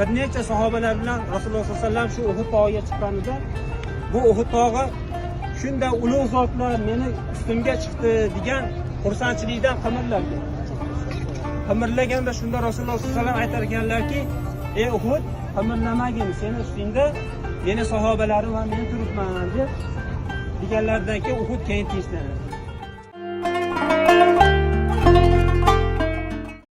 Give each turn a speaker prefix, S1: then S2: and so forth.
S1: bir necha sahobalar bilan Rasululloh sollallohu alayhi vasallam shu Uhud tog'iga chiqqanida, bu Uhud tog'i shunda ulug' zotlar meni ustimga chiqdi degan xursandchilikdan qimirlargan. Qimirlaganda shunda Rasululloh sollallohu alayhi vasallam aytar ekanlarki, ey Uhud, qimirlamagin, seni ustingda meni sahobalarim va men turibman deb deganlaridan keyin Uhud keyin tinchlanadi.